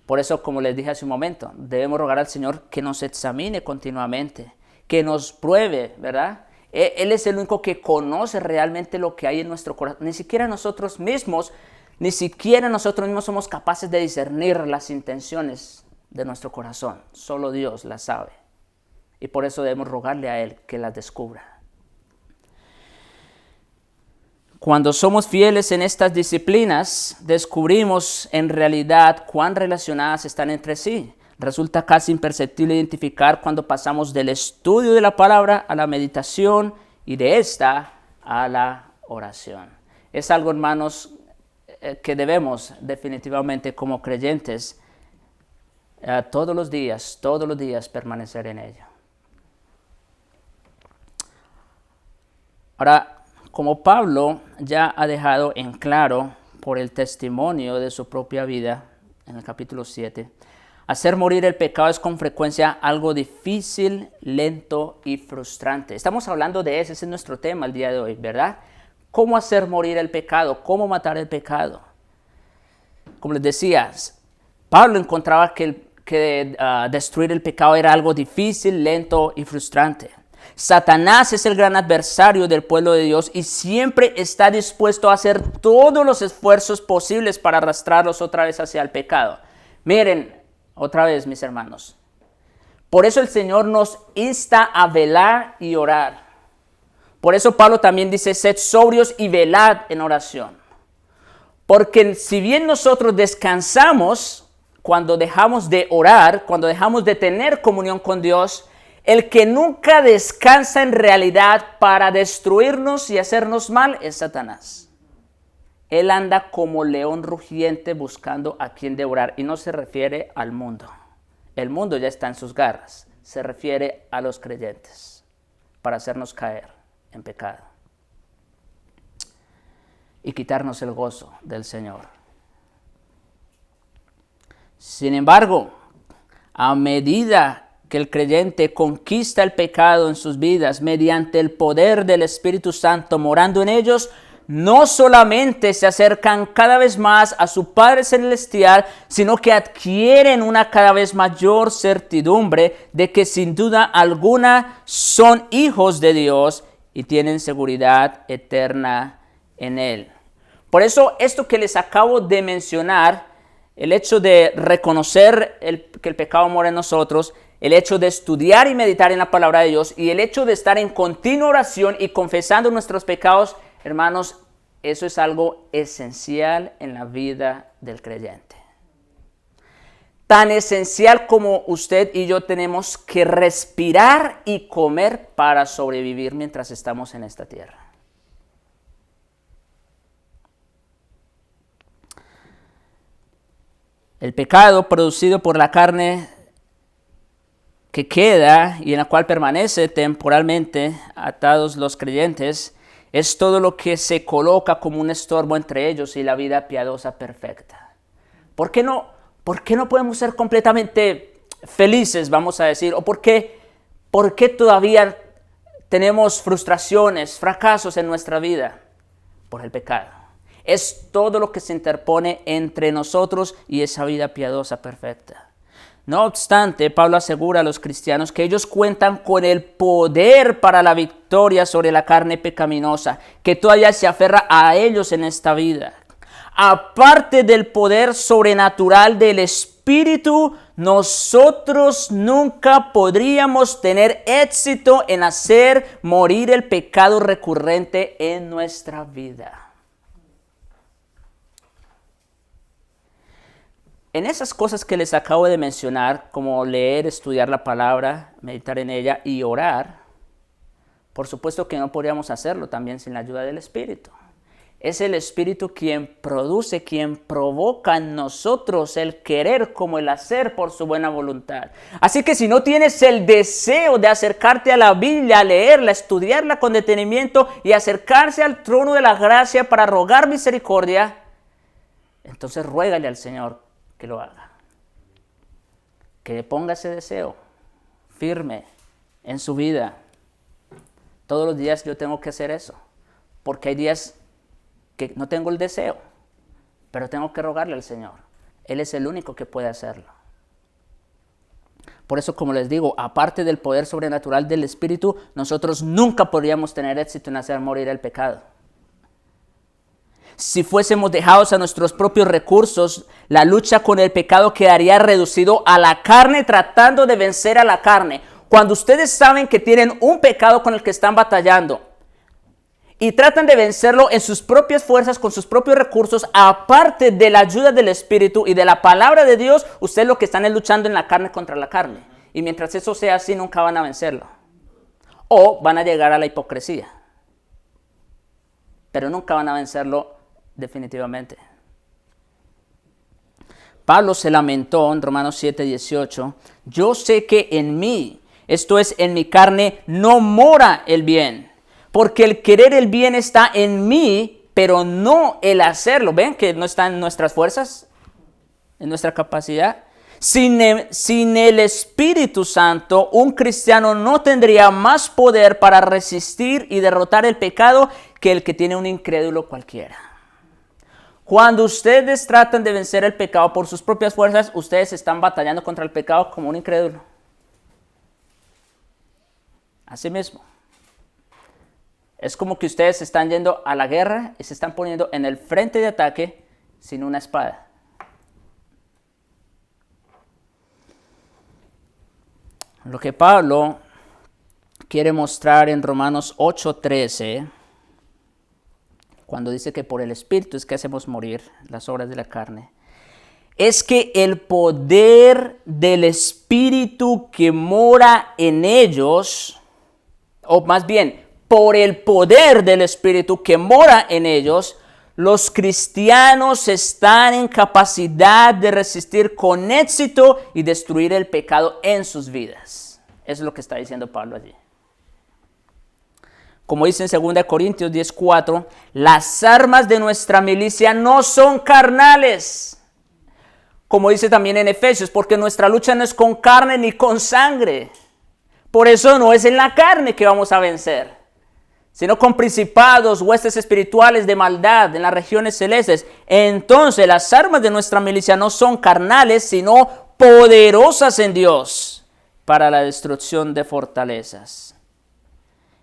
Por eso, como les dije hace un momento, debemos rogar al Señor que nos examine continuamente, que nos pruebe, ¿verdad? Él es el único que conoce realmente lo que hay en nuestro corazón. Ni siquiera nosotros mismos somos capaces de discernir las intenciones de nuestro corazón. Solo Dios las sabe. Y por eso debemos rogarle a Él que las descubra. Cuando somos fieles en estas disciplinas, descubrimos en realidad cuán relacionadas están entre sí. Resulta casi imperceptible identificar cuando pasamos del estudio de la palabra a la meditación y de esta a la oración. Es algo, hermanos, que debemos definitivamente como creyentes todos los días permanecer en ello. Ahora, como Pablo ya ha dejado en claro por el testimonio de su propia vida en el capítulo 7, Hacer morir el pecado es con frecuencia algo difícil, lento y frustrante. Estamos hablando de ese es nuestro tema el día de hoy, ¿verdad? ¿Cómo hacer morir el pecado? ¿Cómo matar el pecado? Como les decía, Pablo encontraba que destruir el pecado era algo difícil, lento y frustrante. Satanás es el gran adversario del pueblo de Dios y siempre está dispuesto a hacer todos los esfuerzos posibles para arrastrarlos otra vez hacia el pecado. Miren, otra vez, mis hermanos. Por eso el Señor nos insta a velar y orar. Por eso Pablo también dice, sed sobrios y velad en oración. Porque si bien nosotros descansamos cuando dejamos de orar, cuando dejamos de tener comunión con Dios, el que nunca descansa en realidad para destruirnos y hacernos mal es Satanás. Él anda como león rugiente buscando a quien devorar y no se refiere al mundo. El mundo ya está en sus garras. Se refiere a los creyentes para hacernos caer en pecado y quitarnos el gozo del Señor. Sin embargo, a medida que el creyente conquista el pecado en sus vidas mediante el poder del Espíritu Santo morando en ellos, no solamente se acercan cada vez más a su Padre Celestial, sino que adquieren una cada vez mayor certidumbre de que sin duda alguna son hijos de Dios y tienen seguridad eterna en Él. Por eso esto que les acabo de mencionar, el hecho de reconocer que el pecado mora en nosotros, el hecho de estudiar y meditar en la palabra de Dios y el hecho de estar en continua oración y confesando nuestros pecados, hermanos, eso es algo esencial en la vida del creyente. Tan esencial como usted y yo tenemos que respirar y comer para sobrevivir mientras estamos en esta tierra. El pecado producido por la carne que queda y en la cual permanece temporalmente atados los creyentes es todo lo que se coloca como un estorbo entre ellos y la vida piadosa perfecta. ¿Por qué no podemos ser completamente felices, vamos a decir? ¿O por qué todavía tenemos frustraciones, fracasos en nuestra vida? Por el pecado. Es todo lo que se interpone entre nosotros y esa vida piadosa perfecta. No obstante, Pablo asegura a los cristianos que ellos cuentan con el poder para la victoria sobre la carne pecaminosa, que todavía se aferra a ellos en esta vida. Aparte del poder sobrenatural del Espíritu, nosotros nunca podríamos tener éxito en hacer morir el pecado recurrente en nuestra vida. En esas cosas que les acabo de mencionar, como leer, estudiar la palabra, meditar en ella y orar, por supuesto que no podríamos hacerlo también sin la ayuda del Espíritu. Es el Espíritu quien produce, quien provoca en nosotros el querer como el hacer por su buena voluntad. Así que si no tienes el deseo de acercarte a la Biblia, a leerla, estudiarla con detenimiento y acercarse al trono de la gracia para rogar misericordia, entonces ruégale al Señor que lo haga, que le ponga ese deseo firme en su vida. Todos los días yo tengo que hacer eso, porque hay días que no tengo el deseo, pero tengo que rogarle al Señor. Él es el único que puede hacerlo. Por eso, como les digo, aparte del poder sobrenatural del Espíritu, nosotros nunca podríamos tener éxito en hacer morir el pecado. Si fuésemos dejados a nuestros propios recursos, la lucha con el pecado quedaría reducido a la carne tratando de vencer a la carne. Cuando ustedes saben que tienen un pecado con el que están batallando y tratan de vencerlo en sus propias fuerzas, con sus propios recursos, aparte de la ayuda del Espíritu y de la palabra de Dios, ustedes lo que están es luchando en la carne contra la carne. Y mientras eso sea así, nunca van a vencerlo. O van a llegar a la hipocresía. Pero nunca van a vencerlo definitivamente. Pablo se lamentó en Romanos 7:18. Yo sé que en mí, esto es en mi carne, no mora el bien. Porque el querer el bien está en mí, pero no el hacerlo. ¿Ven que no está en nuestras fuerzas? En nuestra capacidad. Sin el Espíritu Santo, un cristiano no tendría más poder para resistir y derrotar el pecado que el que tiene un incrédulo cualquiera. Cuando ustedes tratan de vencer el pecado por sus propias fuerzas, ustedes están batallando contra el pecado como un incrédulo. Así mismo. Es como que ustedes están yendo a la guerra y se están poniendo en el frente de ataque sin una espada. Lo que Pablo quiere mostrar en Romanos 8:13, cuando dice que por el Espíritu es que hacemos morir las obras de la carne, es que el poder del Espíritu que mora en ellos, o más bien, por el poder del Espíritu que mora en ellos, los cristianos están en capacidad de resistir con éxito y destruir el pecado en sus vidas. Eso es lo que está diciendo Pablo allí. Como dice en 2 Corintios 10:4, las armas de nuestra milicia no son carnales. Como dice también en Efesios, porque nuestra lucha no es con carne ni con sangre. Por eso no es en la carne que vamos a vencer, sino con principados, huestes espirituales de maldad en las regiones celestes. Entonces las armas de nuestra milicia no son carnales, sino poderosas en Dios para la destrucción de fortalezas.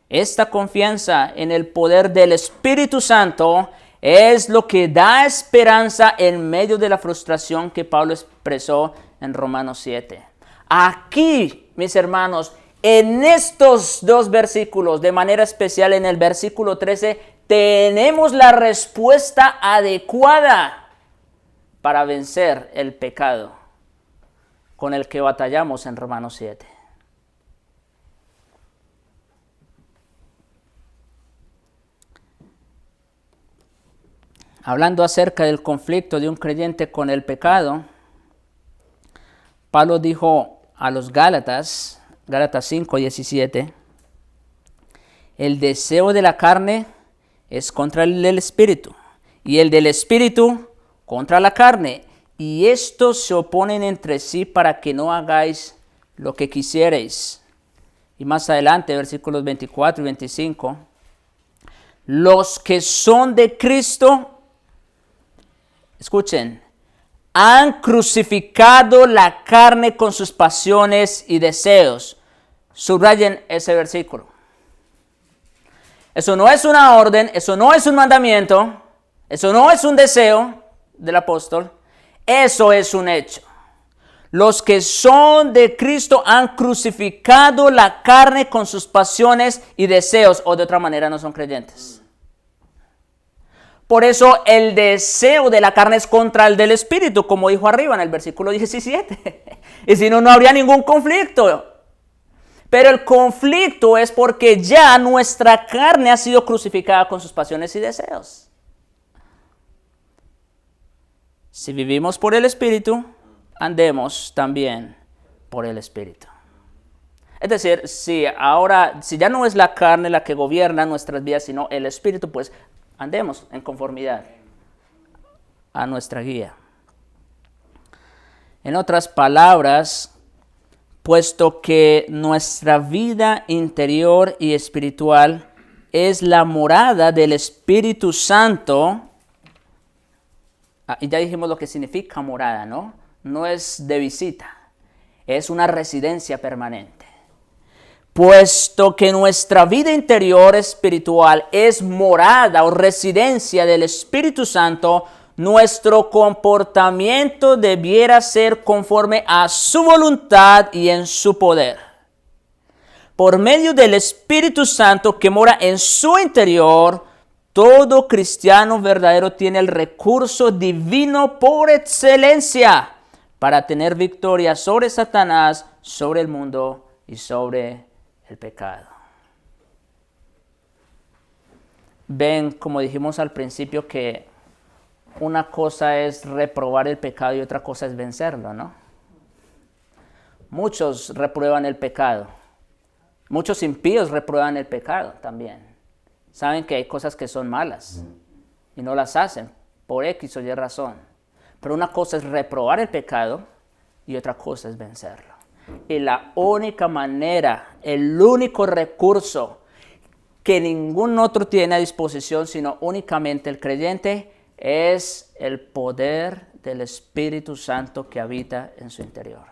Esta confianza en el poder del Espíritu Santo es lo que da esperanza en medio de la frustración que Pablo expresó en Romanos 7. Aquí, mis hermanos, en estos dos versículos, de manera especial en el versículo 13, tenemos la respuesta adecuada para vencer el pecado con el que batallamos en Romanos 7. Hablando acerca del conflicto de un creyente con el pecado, Pablo dijo a los Gálatas 5:17, el deseo de la carne es contra el del espíritu, y el del espíritu contra la carne, y estos se oponen entre sí para que no hagáis lo que quisierais. Y más adelante, versículos 24 y 25, los que son de Cristo, escuchen, han crucificado la carne con sus pasiones y deseos. Subrayen ese versículo. Eso no es una orden, eso no es un mandamiento, eso no es un deseo del apóstol, eso es un hecho. Los que son de Cristo han crucificado la carne con sus pasiones y deseos, o de otra manera no son creyentes. Por eso el deseo de la carne es contra el del espíritu, como dijo arriba en el versículo 17. Y si no, no habría ningún conflicto. Pero el conflicto es porque ya nuestra carne ha sido crucificada con sus pasiones y deseos. Si vivimos por el Espíritu, andemos también por el Espíritu. Es decir, si ya no es la carne la que gobierna nuestras vidas, sino el Espíritu, pues andemos en conformidad a nuestra guía. En otras palabras, puesto que nuestra vida interior y espiritual es la morada del Espíritu Santo, y ya dijimos lo que significa morada, ¿no? No es de visita, es una residencia permanente. Puesto que nuestra vida interior espiritual es morada o residencia del Espíritu Santo, nuestro comportamiento debiera ser conforme a su voluntad y en su poder. Por medio del Espíritu Santo que mora en su interior, todo cristiano verdadero tiene el recurso divino por excelencia para tener victoria sobre Satanás, sobre el mundo y sobre el pecado. Ven, como dijimos al principio, que una cosa es reprobar el pecado y otra cosa es vencerlo, ¿no? Muchos reprueban el pecado. Muchos impíos reprueban el pecado también. Saben que hay cosas que son malas y no las hacen por X o Y razón. Pero una cosa es reprobar el pecado y otra cosa es vencerlo. Y la única manera, el único recurso que ningún otro tiene a disposición, sino únicamente el creyente, es el poder del Espíritu Santo que habita en su interior.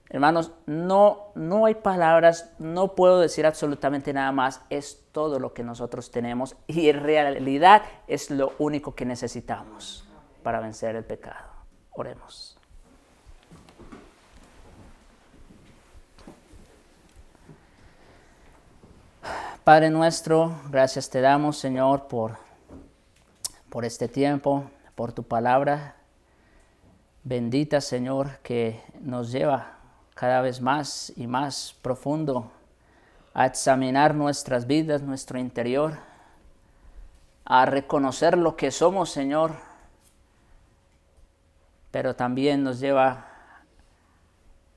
Hermanos, no hay palabras, no puedo decir absolutamente nada más, es todo lo que nosotros tenemos y en realidad es lo único que necesitamos para vencer el pecado. Oremos. Padre nuestro, gracias te damos, Señor, por este tiempo, por tu palabra bendita, Señor, que nos lleva cada vez más y más profundo a examinar nuestras vidas, nuestro interior, a reconocer lo que somos, Señor, pero también nos lleva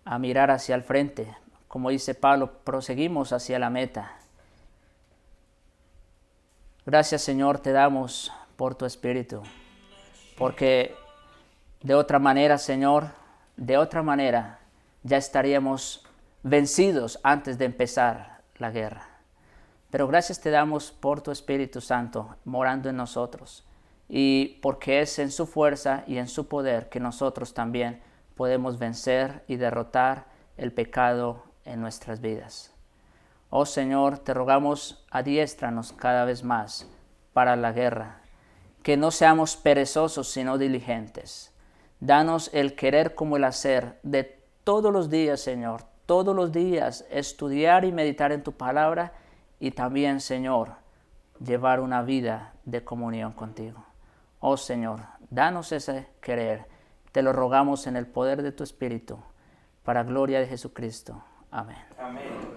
a mirar hacia el frente. Como dice Pablo, proseguimos hacia la meta. Gracias, Señor, te damos por tu Espíritu, porque de otra manera, Señor, de otra manera ya estaríamos vencidos antes de empezar la guerra. Pero gracias te damos por tu Espíritu Santo morando en nosotros, y porque es en su fuerza y en su poder que nosotros también podemos vencer y derrotar el pecado en nuestras vidas. Oh Señor, te rogamos, adiéstranos cada vez más para la guerra, que no seamos perezosos sino diligentes. Danos el querer como el hacer de todos los días, Señor, todos los días estudiar y meditar en tu palabra y también, Señor, llevar una vida de comunión contigo. Oh Señor, danos ese querer, te lo rogamos en el poder de tu Espíritu, para gloria de Jesucristo. Amén. Amén.